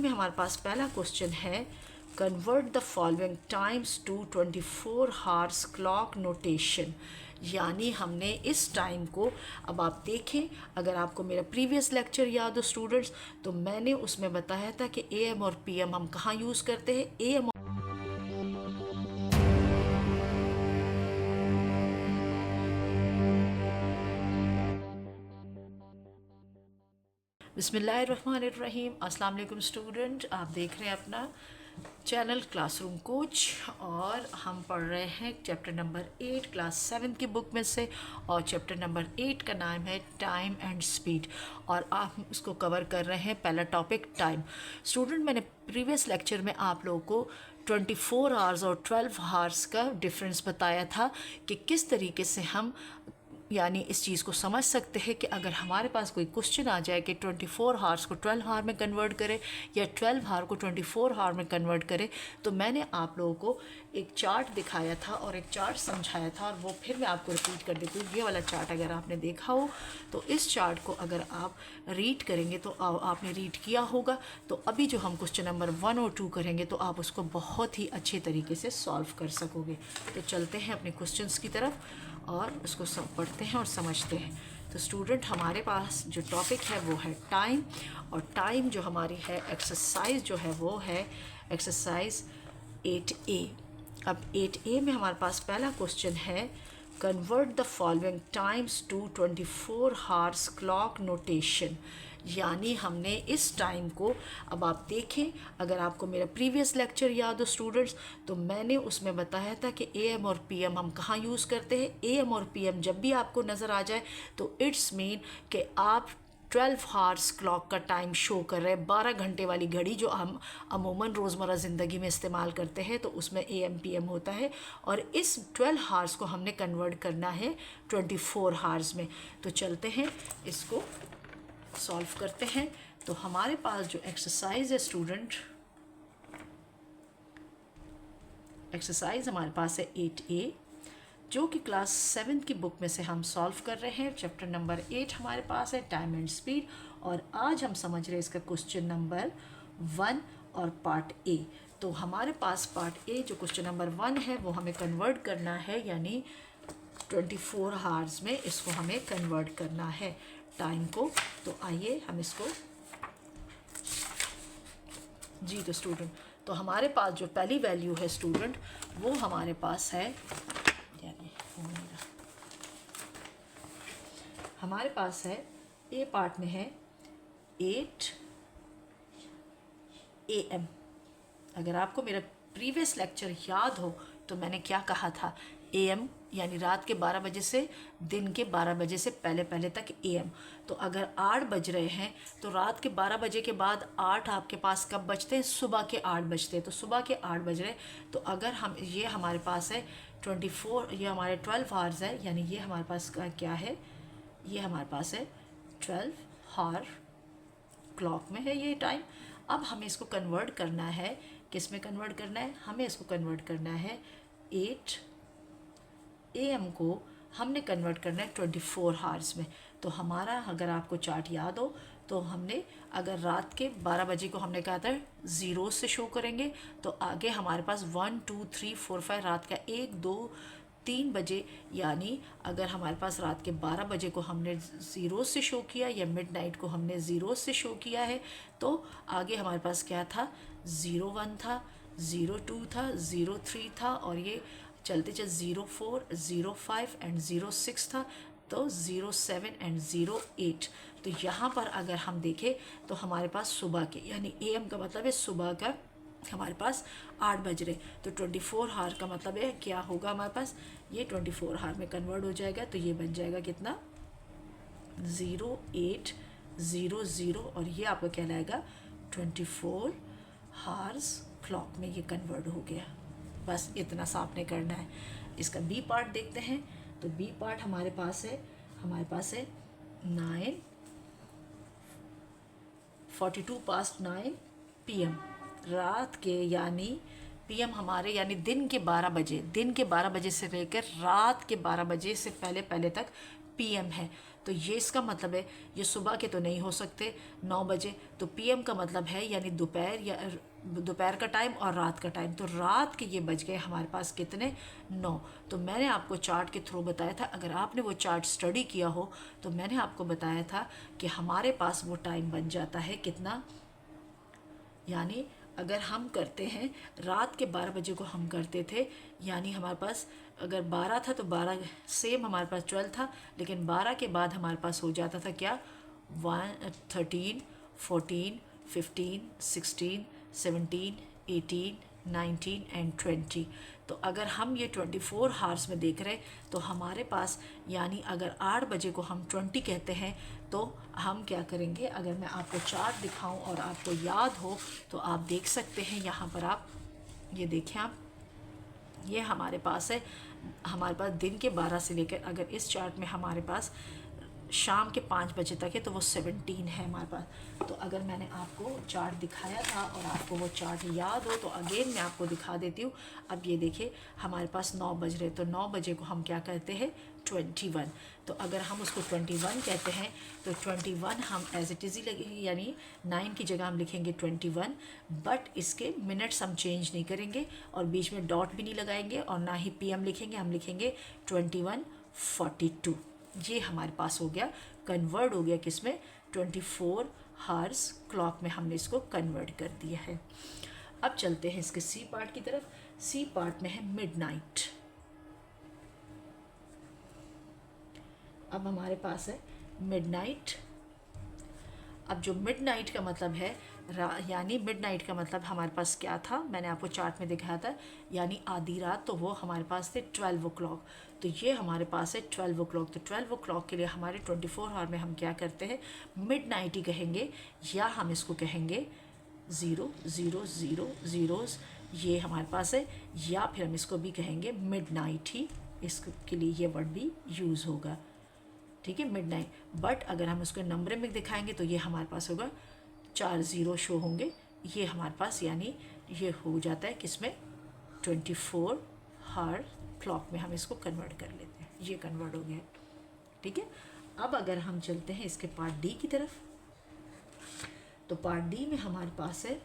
में हमारे पास पहला क्वेश्चन है, convert the following times to 24 hours clock notation. यानी हमने इस टाइम को, अब आप देखें, अगर आपको मेरा प्रीवियस लेक्चर याद हो स्टूडेंट्स, तो मैंने उसमें बताया था कि AM और PM हम कहाँ यूज़ करते हैं। AM बिस्मिल्लाहिर्रहमानिर्रहीम। अस्सलाम वालेकुम स्टूडेंट, आप देख रहे हैं अपना चैनल क्लासरूम कोच और हम पढ़ रहे हैं चैप्टर नंबर 8 क्लास 7 की बुक में से, और चैप्टर नंबर 8 का नाम है टाइम एंड स्पीड, और आप इसको कवर कर रहे हैं। पहला टॉपिक टाइम। स्टूडेंट, मैंने प्रीवियस लेक्चर में आप लोगों को 24 आवर्स और 12 आवर्स का डिफरेंस बताया था कि किस तरीके से हम यानी इस चीज़ को समझ सकते हैं कि अगर हमारे पास कोई क्वेश्चन आ जाए कि 24 हावर्स को 12 हावर में कन्वर्ट करें या 12 हावर को 24 हावर में कन्वर्ट करें, तो मैंने आप लोगों को एक चार्ट दिखाया था और एक चार्ट समझाया था, और वो फिर मैं आपको रिपीट कर देती हूँ। ये वाला चार्ट अगर आपने देखा हो तो इस चार्ट को अगर आप रीड करेंगे तो आपने रीड किया होगा, तो अभी जो हम क्वेश्चन नंबर 1 और 2 करेंगे तो आप उसको बहुत ही अच्छे तरीके से सॉल्व कर सकोगे। तो चलते हैं अपने क्वेश्चंस की तरफ और उसको सब पढ़ते हैं और समझते हैं। तो स्टूडेंट, हमारे पास जो टॉपिक है वो है टाइम, और टाइम जो हमारी है एक्सरसाइज जो है वो है एक्सरसाइज 8A। अब 8A में हमारे पास पहला क्वेश्चन है, convert the following times to 24 hours clock notation. यानी हमने इस टाइम को, अब आप देखें, अगर आपको मेरा प्रीवियस लेक्चर याद हो स्टूडेंट्स, तो मैंने उसमें बताया था कि AM और PM हम कहाँ यूज़ करते हैं। AM और PM जब भी आपको नज़र आ जाए तो इट्स मीन कि आप 12 हावर्स क्लॉक का टाइम शो कर रहे हैं। 12 घंटे वाली घड़ी जो हम अमूमन रोज़मर्रा ज़िंदगी में इस्तेमाल करते हैं, तो उसमें AM PM होता है, और इस 12 हावर्स को हमने कन्वर्ट करना है 24 हावर्स में। तो चलते हैं इसको सॉल्व करते हैं। तो हमारे पास जो एक्सरसाइज है स्टूडेंट, एक्सरसाइज हमारे पास है 8A, जो कि क्लास 7 की बुक में से हम सॉल्व कर रहे हैं। चैप्टर नंबर 8 हमारे पास है टाइम एंड स्पीड, और आज हम समझ रहे हैं इसका क्वेश्चन नंबर 1 और पार्ट A। तो हमारे पास पार्ट A जो क्वेश्चन नंबर 1 है वो हमें कन्वर्ट करना है, यानी 24 हावर्स में इसको हमें कन्वर्ट करना है टाइम को। तो आइए हम इसको जी। तो स्टूडेंट, तो हमारे पास जो पहली वैल्यू है स्टूडेंट, वो हमारे पास है, यानी हमारे पास है A पार्ट में है 8 AM। अगर आपको मेरा प्रीवियस लेक्चर याद हो तो मैंने क्या कहा था, AM यानी रात के 12 बजे से दिन के 12 बजे से पहले पहले तक AM। तो अगर 8 बज रहे हैं तो रात के 12 बजे के बाद 8 आपके पास कब बजते हैं, सुबह के 8 बजते हैं। तो सुबह के 8 बज रहे, तो अगर हम ये हमारे पास है 24, ये हमारे 12 आवर्स है, यानी ये हमारे पास क्या है, ये हमारे पास है 12 हावर क्लॉक में है ये टाइम। अब हमें इसको कन्वर्ट करना है, किस में कन्वर्ट करना है, हमें इसको कन्वर्ट करना है 8 AM को हमने कन्वर्ट करना है 24 हावर्स में। तो हमारा, अगर आपको चार्ट याद हो, तो हमने अगर रात के 12 बजे को हमने कहा था 0 से शो करेंगे, तो आगे हमारे पास 1 2 3 4 5 रात का 1 2 3 बजे, यानी अगर हमारे पास रात के 12 बजे को हमने 0 से शो किया या मिडनाइट को हमने 0 से शो किया है, तो आगे हमारे पास क्या था, 01 था, 02 था, 03 था, और ये चलते चल 04 05 एंड 06 था, तो 07 एंड 08। तो यहाँ पर अगर हम देखें तो हमारे पास सुबह के, यानी AM का मतलब है सुबह का, हमारे पास 8 बज रहे, तो 24 हावर का मतलब है क्या होगा, हमारे पास ये 24 हावर में कन्वर्ट हो जाएगा। तो ये बन जाएगा कितना, 0800, और ये आपको कहलाएगा 24 हावर्स क्लॉक में ये कन्वर्ट हो गया। बस इतना सा आपने करना है। इसका B पार्ट देखते हैं। तो B पार्ट हमारे पास है 9:42 पास्ट 9 PM रात के, यानी PM हमारे यानी दिन के 12 बजे, दिन के 12 बजे से लेकर रात के 12 बजे से पहले पहले तक PM है। तो ये इसका मतलब है ये सुबह के तो नहीं हो सकते 9 बजे, तो पीएम का मतलब है यानी दोपहर या दोपहर का टाइम और रात का टाइम, तो रात के ये बज गए हमारे पास कितने 9। तो मैंने आपको चार्ट के थ्रू बताया था, अगर आपने वो चार्ट स्टडी किया हो तो मैंने आपको बताया था कि हमारे पास वो टाइम बन जाता है कितना, यानी अगर हम करते हैं रात के 12 बजे को हम करते थे, यानी हमारे पास अगर 12 था तो 12 सेम हमारे पास 12 था, लेकिन 12 के बाद हमारे पास हो जाता था क्या 13, 14, 15, 16, 17, 18, 19 एंड 20। तो अगर हम ये 24 हार्स में देख रहे हैं तो हमारे पास यानी अगर 8 बजे को हम 20 कहते हैं तो हम क्या करेंगे, अगर मैं आपको चार्ट दिखाऊं और आपको याद हो तो आप देख सकते हैं यहाँ पर, आप ये देखें, आप ये हमारे पास है, हमारे पास दिन के 12 से लेकर अगर इस चार्ट में हमारे पास शाम के 5 बजे तक है तो वो 17 है हमारे पास। तो अगर मैंने आपको चार्ट दिखाया था और आपको वो चार्ट याद हो तो अगेन मैं आपको दिखा देती हूँ। अब ये देखिए हमारे पास 9 बज रहे, तो 9 बजे को हम क्या करते हैं 21। तो अगर हम उसको 21 कहते हैं तो 21 हम एज इट इज़ ही लगेंगे, यानी 9 की जगह हम लिखेंगे 21, बट इसके मिनट्स हम चेंज नहीं करेंगे और बीच में डॉट भी नहीं लगाएंगे और ना ही पीएम लिखेंगे, हम लिखेंगे 21:42। ये हमारे पास हो गया, कन्वर्ट हो गया किसमें 24 हार्स क्लॉक में हमने इसको कन्वर्ट कर दिया है। अब चलते हैं इसके सी पार्ट की तरफ। सी पार्ट में है मिडनाइट। अब हमारे पास है मिडनाइट। अब जो मिडनाइट का मतलब है यानी मिडनाइट का मतलब हमारे पास क्या था, मैंने आपको चार्ट में दिखाया था, यानी आधी रात, तो वो हमारे पास थे 12 o'clock। तो ये हमारे पास है 12 o'clock। तो 12 o'clock के लिए हमारे 24 आवर में हम क्या करते हैं मिडनाइट ही कहेंगे, या हम इसको कहेंगे 0 ये हमारे पास है, या फिर हम इसको भी कहेंगे मिडनाइट ही, इसके लिए ये वर्ड भी यूज़ होगा, ठीक है मिडनाइट। बट अगर हम उसको नंबर में दिखाएंगे तो ये हमारे पास होगा 4 0 शो होंगे, ये हमारे पास यानी ये हो जाता है किसमें 24 हार क्लॉक में हम इसको कन्वर्ट कर लेते हैं, ये कन्वर्ट हो गया, ठीक है। अब अगर हम चलते हैं इसके पार्ट डी की तरफ, तो पार्ट डी में हमारे पास है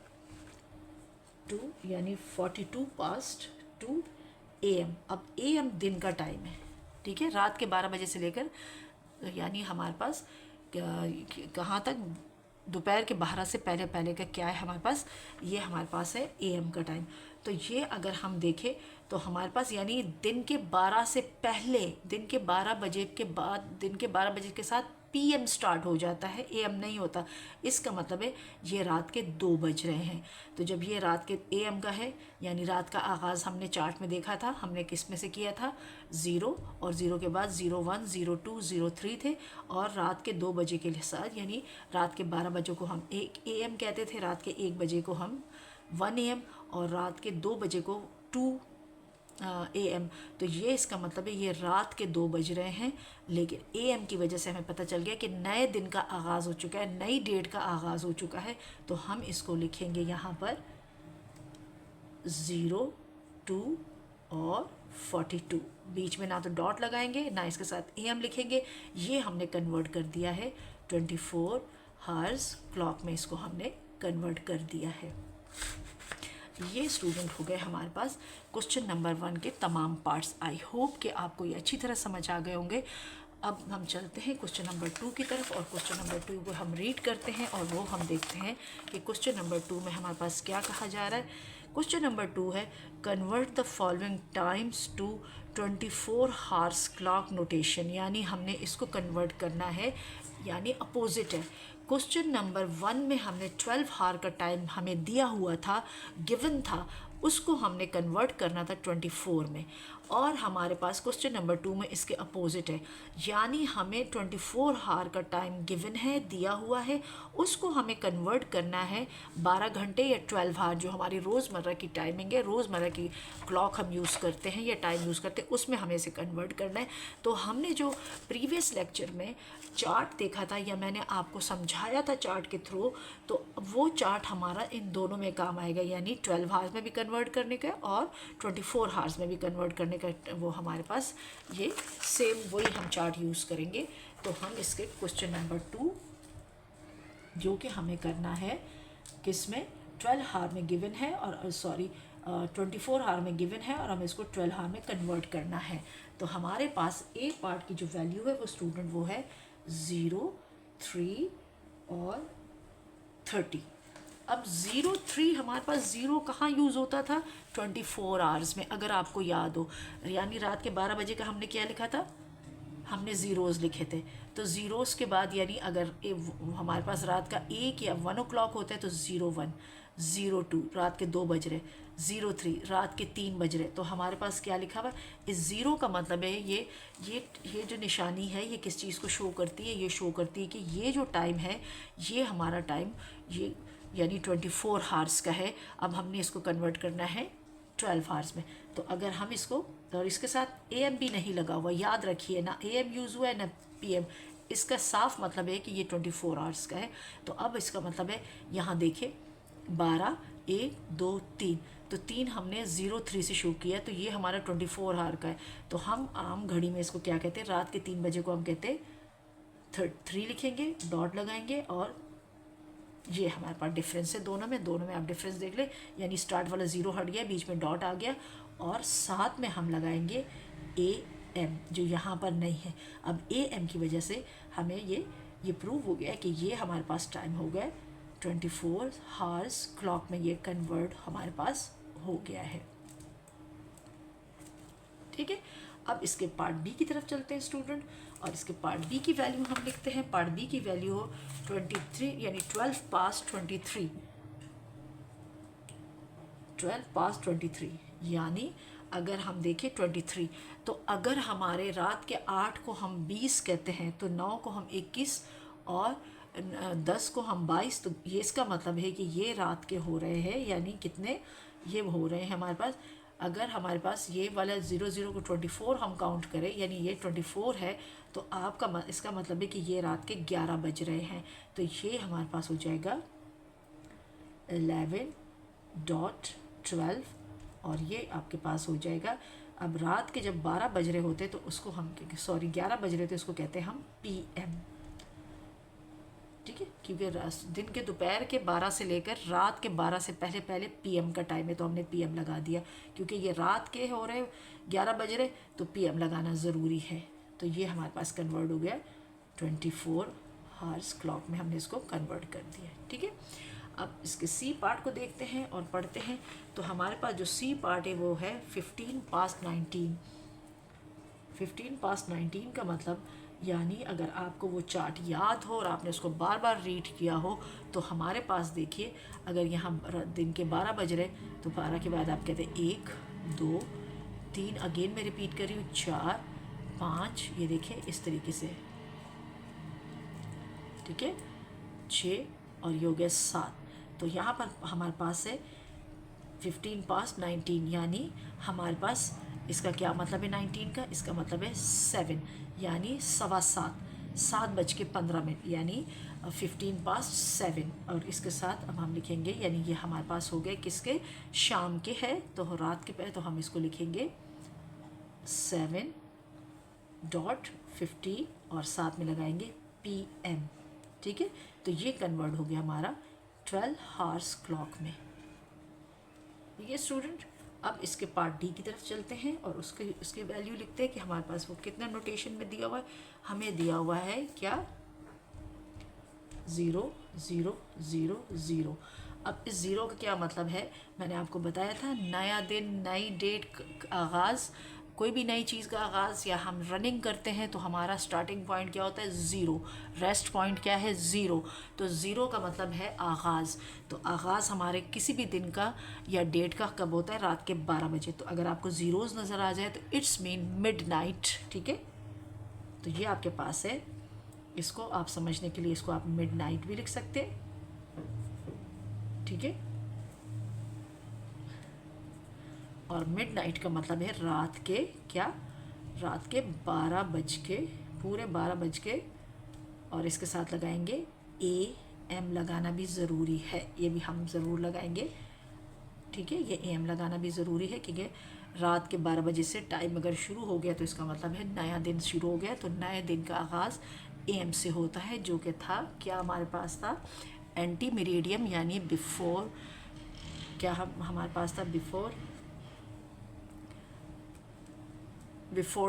2 यानी 42 पास्ट 2 AM। अब AM दिन का टाइम है, ठीक है, रात के 12 बजे से लेकर यानी हमारे पास कहाँ तक दोपहर के 12 से पहले पहले का क्या है हमारे पास, ये हमारे पास है AM का टाइम। तो ये अगर हम देखें तो हमारे पास यानी दिन के 12 से पहले, दिन के 12 बजे के बाद, दिन के 12 बजे के साथ PM स्टार्ट हो जाता है, AM नहीं होता। इसका मतलब है ये रात के 2 बज रहे हैं। तो जब ये रात के AM का है यानी रात का आगाज़ हमने चार्ट में देखा था, हमने किस में से किया था 0, और 0 के बाद 01, 02, 03 थे, और रात के 2 बजे के साथ यानी रात के 12 बजे को हम 1 AM कहते थे, रात के 1 बजे को हम 1 AM, और रात के 2 बजे को 2 AM। तो ये इसका मतलब है ये रात के 2 बज रहे हैं, लेकिन AM की वजह से हमें पता चल गया कि नए दिन का आगाज़ हो चुका है, नई डेट का आगाज़ हो चुका है। तो हम इसको लिखेंगे यहाँ पर 0, 2 और 42, बीच में ना तो डॉट लगाएंगे ना इसके साथ AM लिखेंगे। ये हमने कन्वर्ट कर दिया है 24 हार्स क्लॉक में, इसको हमने कन्वर्ट कर दिया है। ये स्टूडेंट हो गए हमारे पास क्वेश्चन नंबर 1 के तमाम पार्ट्स। आई होप कि आपको ये अच्छी तरह समझ आ गए होंगे। अब हम चलते हैं क्वेश्चन नंबर 2 की तरफ, और क्वेश्चन नंबर 2 को हम रीड करते हैं और वो हम देखते हैं कि क्वेश्चन नंबर 2 में हमारे पास क्या कहा जा रहा है। क्वेश्चन नंबर 2 है convert the following times to 24 hours clock notation, यानी हमने इसको कन्वर्ट करना है, यानी अपोजिट है। क्वेश्चन नंबर 1 में हमने 12 हार का टाइम हमें दिया हुआ था, गिवन था, उसको हमने कन्वर्ट करना था 24 में, और हमारे पास क्वेश्चन नंबर 2 में इसके अपोजिट है, यानी हमें 24 हार का टाइम गिवन है, दिया हुआ है, उसको हमें कन्वर्ट करना है 12 घंटे या 12 हार, जो हमारी रोज़मर्रा की टाइमिंग है, रोज़मर्रा की क्लॉक हम यूज़ करते हैं या टाइम यूज़ करते हैं, उसमें हमें इसे कन्वर्ट करना है। तो हमने जो प्रीवियस लेक्चर में चार्ट देखा था या मैंने आपको समझाया था चार्ट के थ्रू, तो वो चार्ट हमारा इन दोनों में काम आएगा, यानी 12 हार्स में भी कन्वर्ट करने का और 24 हार्स में भी कन्वर्ट करने का वो हमारे पास ये सेम वही हम चार्ट यूज़ करेंगे। तो हम इसके क्वेश्चन नंबर 2 जो कि हमें करना है किस में 12 हार में गिवन है और सॉरी 24 हार में गिवन है और हमें इसको 12 हार में कन्वर्ट करना है। तो हमारे पास ए पार्ट की जो वैल्यू है वो स्टूडेंट वो है 0, 3 और 30। अब 0, 3 हमारे पास 0 कहाँ यूज़ होता था 24 आवर्स में, अगर आपको याद हो, यानी रात के 12 बजे का हमने क्या लिखा था, हमने ज़ीरोज़ लिखे थे। तो ज़ीरोज़ के बाद यानी अगर हमारे पास रात का 1 या 1 o'clock होता है तो 01, 02 रात के 2 बज रहे, 03 रात के 3 बज रहे। तो हमारे पास क्या लिखा हुआ, इस ज़ीरो का मतलब है ये जो निशानी है ये किस चीज़ को शो करती है, ये शो करती है कि ये जो टाइम है ये हमारा टाइम ये यानी 24 हार्स का है। अब हमने इसको कन्वर्ट करना है 12 हार्स में। तो अगर हम इसको, और इसके साथ AM भी नहीं लगा हुआ, याद रखिए ना AM यूज़ हुआ है ना PM, इसका साफ मतलब है कि ये 24 आवर्स का है। तो अब इसका मतलब है यहाँ देखिए 12, 1, 2, 3, तो 3 हमने 03 से शुरू किया, तो ये हमारा 24 आवर का है। तो हम आम घड़ी में इसको क्या कहते हैं, रात के 3 बजे को हम कहते हैं 3 लिखेंगे, डॉट लगाएंगे और ये हमारे पास डिफरेंस है दोनों में आप डिफरेंस देख ले, यानी स्टार्ट वाला 0 हट गया, बीच में डॉट आ गया और साथ में हम लगाएंगे AM जो यहाँ पर नहीं है। अब AM की वजह से हमें ये प्रूव हो गया कि ये हमारे पास टाइम हो गया 24 हार्स क्लॉक में, ये कन्वर्ट हमारे पास हो गया है। ठीक है, अब इसके पार्ट बी की तरफ चलते हैं स्टूडेंट, और इसके पार्ट बी की वैल्यू हम लिखते हैं। पार्ट बी की वैल्यू हो 23 यानी 12 पास 23, 12 पास 23 यानी अगर हम देखें 23, तो अगर हमारे रात के 8 को हम 20 कहते हैं तो 9 को हम 21 और 10 को हम 22, तो ये इसका मतलब है कि ये रात के हो रहे हैं, यानी कितने ये हो रहे हैं हमारे पास। अगर हमारे पास ये वाला 00 को 24 हम काउंट करें, यानी ये 24 है, तो आपका इसका मतलब है कि ये रात के 11 बज रहे हैं। तो ये हमारे पास हो जाएगा 11.12 और ये आपके पास हो जाएगा। अब रात के जब 12 बज रहे होते तो उसको हम 11 बज रहे थे, उसको कहते हैं हम PM। ठीक है, क्योंकि दिन के दोपहर के 12 से लेकर रात के 12 से पहले पहले PM का टाइम है, तो हमने PM लगा दिया। क्योंकि ये रात के हो रहे 11 बज रहे तो PM लगाना ज़रूरी है। तो ये हमारे पास कन्वर्ट हो गया 24 हार्स क्लॉक में, हमने इसको कन्वर्ट कर दिया। ठीक है, अब इसके C पार्ट को देखते हैं और पढ़ते हैं। तो हमारे पास जो C पार्ट है वो है 15 पास्ट 19। 15 पास्ट 19 का मतलब, यानी अगर आपको वो चार्ट याद हो और आपने उसको बार बार रीड किया हो, तो हमारे पास देखिए अगर यहाँ दिन के 12 बज रहे तो 12 के बाद आप कहते हैं 1, 2, 3, अगेन मैं रिपीट कर रही हूँ 4, 5, ये देखिए इस तरीके से। ठीक है, 6 और ये हो गया 7। तो यहाँ पर हमारे पास है 15 पास 19, यानी हमारे पास इसका क्या मतलब है 19 का, इसका मतलब है 7 यानी 7:15, 7:15, यानी 15 पास 7। और इसके साथ अब हम लिखेंगे, यानी ये हमारे पास हो गए किसके, शाम के है, तो रात के पहले, तो हम इसको लिखेंगे 7.15 और साथ में लगाएंगे PM। ठीक है, तो ये कन्वर्ट हो गया हमारा 12 हार्स क्लॉक में। ये स्टूडेंट, अब इसके पार्ट डी की तरफ चलते हैं और उसकी वैल्यू लिखते हैं कि हमारे पास वो कितना नोटेशन में दिया हुआ है। हमें दिया हुआ है क्या 0, 0, 0, 0। अब इस 0 का क्या मतलब है, मैंने आपको बताया था, नया दिन, नई डेट, आगाज़, कोई भी नई चीज़ का आगाज़, या हम रनिंग करते हैं तो हमारा स्टार्टिंग पॉइंट क्या होता है 0, रेस्ट पॉइंट क्या है 0। तो 0 का मतलब है आगाज़। तो आगाज़ हमारे किसी भी दिन का या डेट का कब होता है, रात के 12 बजे। तो अगर आपको ज़ीरोज़ नज़र आ जाए तो इट्स मीन मिडनाइट। ठीक है, तो ये आपके पास है, इसको आप समझने के लिए इसको आप मिडनाइट भी लिख सकते हैं। ठीक है, और मिडनाइट का मतलब है रात के क्या, रात के 12 बज के, पूरे 12 बज के, और इसके साथ लगाएंगे AM लगाना भी ज़रूरी है, ये भी हम ज़रूर लगाएंगे ठीक है, ये एम लगाना भी ज़रूरी है क्योंकि रात के 12 बजे से टाइम अगर शुरू हो गया तो इसका मतलब है नया दिन शुरू हो गया। तो नए दिन का आगाज़ एम से होता है, जो कि था क्या हमारे पास था, एंटी मेरिडियम यानी बिफोर, क्या हमारे पास था बिफोर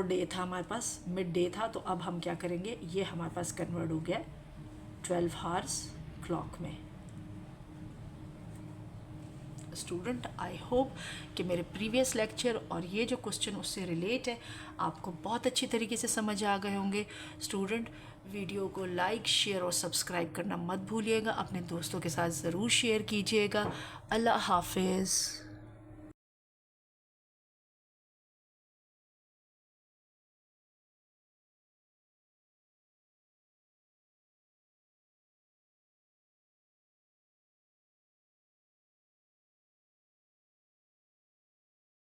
डे था, हमारे पास मिड डे था। तो अब हम क्या करेंगे, ये हमारे पास कन्वर्ट हो गया 12 हावर्स क्लॉक में। स्टूडेंट, आई होप कि मेरे प्रीवियस लेक्चर और ये जो क्वेश्चन उससे रिलेट है आपको बहुत अच्छी तरीके से समझ आ गए होंगे। स्टूडेंट, वीडियो को लाइक, शेयर और सब्सक्राइब करना मत भूलिएगा, अपने दोस्तों के साथ ज़रूर शेयर कीजिएगा। अल्लाह हाफिज़।